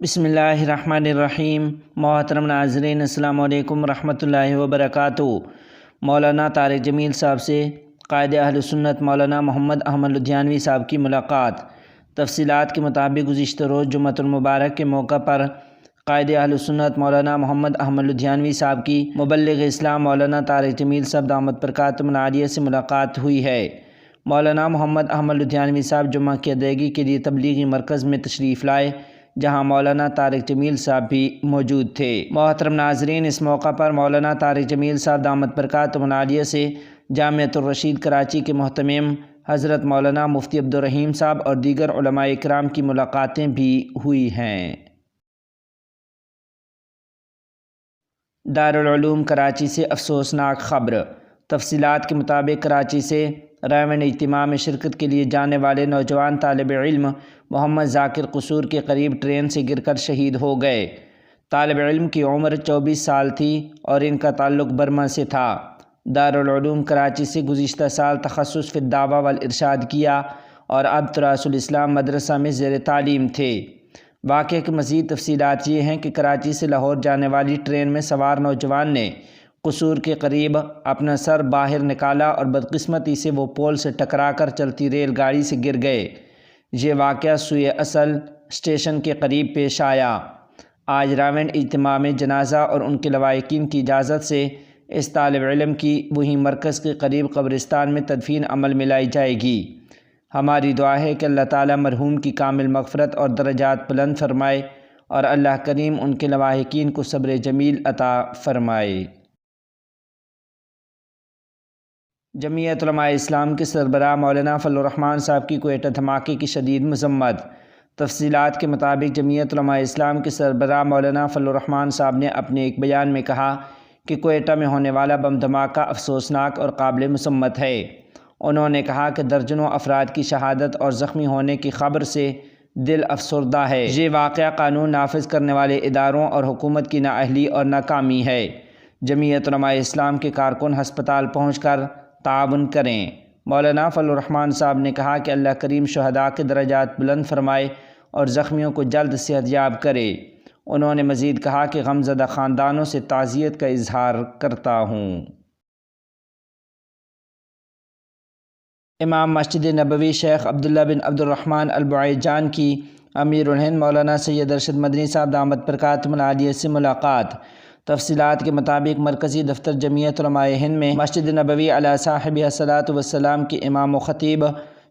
بسم اللہ الرحمن الرحیم۔ محترم ناظرین، السلام علیکم ورحمۃ اللہ وبرکاتہ۔ مولانا طارق جمیل صاحب سے قائد اہل سنت مولانا محمد احمد لدھیانوی صاحب کی ملاقات۔ تفصیلات کے مطابق گزشتہ روز جمعۃ المبارک کے موقع پر قائد اہل سنت مولانا محمد احمد لدھیانوی صاحب کی مبلغ اسلام مولانا طارق جمیل صاحب دامت برکاتہم العالیہ سے ملاقات ہوئی ہے۔ مولانا محمد احمد لدھیانوی صاحب جمعہ کی ادائیگی کے لیے تبلیغی مرکز میں تشریف لائے، جہاں مولانا طارق جمیل صاحب بھی موجود تھے۔ محترم ناظرین، اس موقع پر مولانا طارق جمیل صاحب دامت برکاتہم العالیہ سے جامعۃ الرشید کراچی کے محتمم حضرت مولانا مفتی عبدالرحیم صاحب اور دیگر علماء اکرام کی ملاقاتیں بھی ہوئی ہیں۔ دارالعلوم کراچی سے افسوسناک خبر۔ تفصیلات کے مطابق کراچی سے رائمنڈ اجتماع میں شرکت کے لیے جانے والے نوجوان طالب علم محمد ذاکر قصور کے قریب ٹرین سے گر کر شہید ہو گئے۔ طالب علم کی عمر 24 سال تھی اور ان کا تعلق برما سے تھا۔ دارالعلوم کراچی سے گزشتہ سال تخصص فی الدعوہ والارشاد کیا اور اب تراث الاسلام مدرسہ میں زیر تعلیم تھے۔ واقعے کی مزید تفصیلات یہ ہیں کہ کراچی سے لاہور جانے والی ٹرین میں سوار نوجوان نے قصور کے قریب اپنا سر باہر نکالا اور بدقسمتی سے وہ پول سے ٹکرا کر چلتی ریل گاڑی سے گر گئے۔ یہ واقعہ سوئے اصل اسٹیشن کے قریب پیش آیا۔ آج رائمنڈ اجتماع میں جنازہ اور ان کے لواحقین کی اجازت سے اس طالب علم کی وہیں مرکز کے قریب قبرستان میں تدفین عمل میں لائی جائے گی۔ ہماری دعا ہے کہ اللہ تعالیٰ مرحوم کی کامل مغفرت اور درجات بلند فرمائے اور اللہ کریم ان کے لواحقین کو صبر جمیل عطا فرمائے۔ جمعیت علماء اسلام کے سربراہ مولانا فضل الرحمان صاحب کی کوئٹہ دھماکے کی شدید مذمت۔ تفصیلات کے مطابق جمعیت علماء اسلام کے سربراہ مولانا فضل الرحمان صاحب نے اپنے ایک بیان میں کہا کہ کوئٹہ میں ہونے والا بم دھماکہ افسوسناک اور قابل مذمت ہے۔ انہوں نے کہا کہ درجنوں افراد کی شہادت اور زخمی ہونے کی خبر سے دل افسردہ ہے۔ یہ واقعہ قانون نافذ کرنے والے اداروں اور حکومت کی نااہلی اور ناکامی ہے۔ جمعیت علماء اسلام کے کارکن ہسپتال پہنچ کر تعاون کریں۔ مولانا فضل الرحمان صاحب نے کہا کہ اللہ کریم شہداء کے درجات بلند فرمائے اور زخمیوں کو جلد صحت یاب کرے۔ انہوں نے مزید کہا کہ غمزدہ خاندانوں سے تعزیت کا اظہار کرتا ہوں۔ امام مسجد نبوی شیخ عبداللہ بن عبدالرحمن البعیجان کی امیر الہند مولانا سید ارشد مدنی صاحب دامت برکاتہم العالیہ سے ملاقات۔ تفصیلات کے مطابق مرکزی دفتر جمعیت علماء ہند میں مسجد نبوی علی صاحبہ الصلاۃ والسلام کے امام و خطیب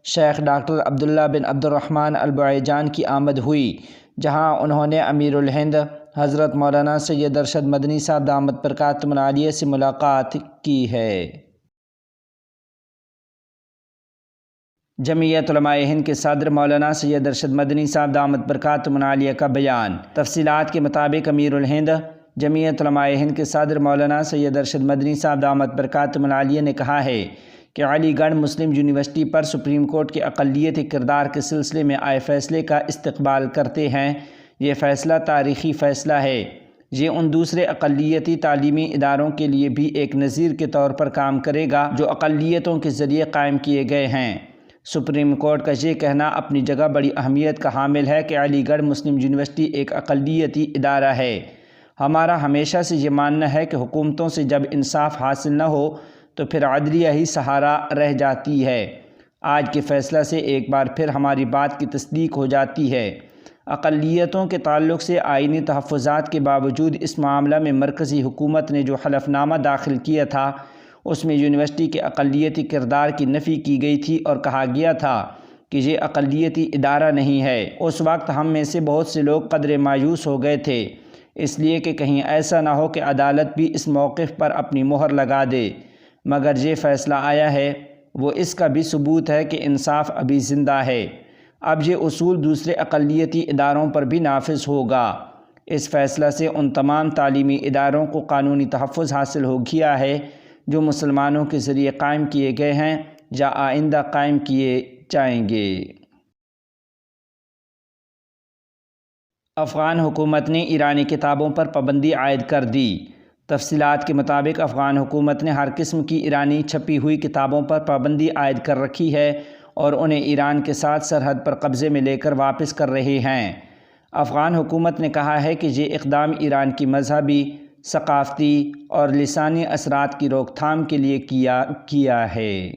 شیخ ڈاکٹر عبداللہ بن عبدالرحمن البعیجان کی آمد ہوئی، جہاں انہوں نے امیر الہند حضرت مولانا سید ارشد مدنی صاحب دامت برکاتہم العالیہ سے ملاقات کی ہے۔ جمعیت علماء ہند کے صدر مولانا سید ارشد مدنی صاحب دامت برکاتہم العالیہ کا بیان۔ تفصیلات کے مطابق امیر الہند جمعیت علماء ہند کے صدر مولانا سید ارشد مدنی صاحب دامت برکاتہم العالیہ نے کہا ہے کہ علی گڑھ مسلم یونیورسٹی پر سپریم کورٹ کے اقلیتی کردار کے سلسلے میں آئے فیصلے کا استقبال کرتے ہیں۔ یہ فیصلہ تاریخی فیصلہ ہے۔ یہ ان دوسرے اقلیتی تعلیمی اداروں کے لیے بھی ایک نظیر کے طور پر کام کرے گا جو اقلیتوں کے ذریعے قائم کیے گئے ہیں۔ سپریم کورٹ کا یہ کہنا اپنی جگہ بڑی اہمیت کا حامل ہے کہ علی گڑھ مسلم یونیورسٹی ایک اقلیتی ادارہ ہے۔ ہمارا ہمیشہ سے یہ ماننا ہے کہ حکومتوں سے جب انصاف حاصل نہ ہو تو پھر عدلیہ ہی سہارا رہ جاتی ہے۔ آج کے فیصلہ سے ایک بار پھر ہماری بات کی تصدیق ہو جاتی ہے۔ اقلیتوں کے تعلق سے آئینی تحفظات کے باوجود اس معاملہ میں مرکزی حکومت نے جو حلف نامہ داخل کیا تھا اس میں یونیورسٹی کے اقلیتی کردار کی نفی کی گئی تھی اور کہا گیا تھا کہ یہ اقلیتی ادارہ نہیں ہے۔ اس وقت ہم میں سے بہت سے لوگ قدرے مایوس ہو گئے تھے، اس لیے کہ کہیں ایسا نہ ہو کہ عدالت بھی اس موقف پر اپنی مہر لگا دے، مگر یہ فیصلہ آیا ہے وہ اس کا بھی ثبوت ہے کہ انصاف ابھی زندہ ہے۔ اب یہ اصول دوسرے اقلیتی اداروں پر بھی نافذ ہوگا۔ اس فیصلہ سے ان تمام تعلیمی اداروں کو قانونی تحفظ حاصل ہو گیا ہے جو مسلمانوں کے ذریعے قائم کیے گئے ہیں یا آئندہ قائم کیے جائیں گے۔ افغان حکومت نے ایرانی کتابوں پر پابندی عائد کر دی۔ تفصیلات کے مطابق افغان حکومت نے ہر قسم کی ایرانی چھپی ہوئی کتابوں پر پابندی عائد کر رکھی ہے اور انہیں ایران کے ساتھ سرحد پر قبضے میں لے کر واپس کر رہے ہیں۔ افغان حکومت نے کہا ہے کہ یہ اقدام ایران کی مذہبی، ثقافتی اور لسانی اثرات کی روک تھام کے لیے کیا ہے۔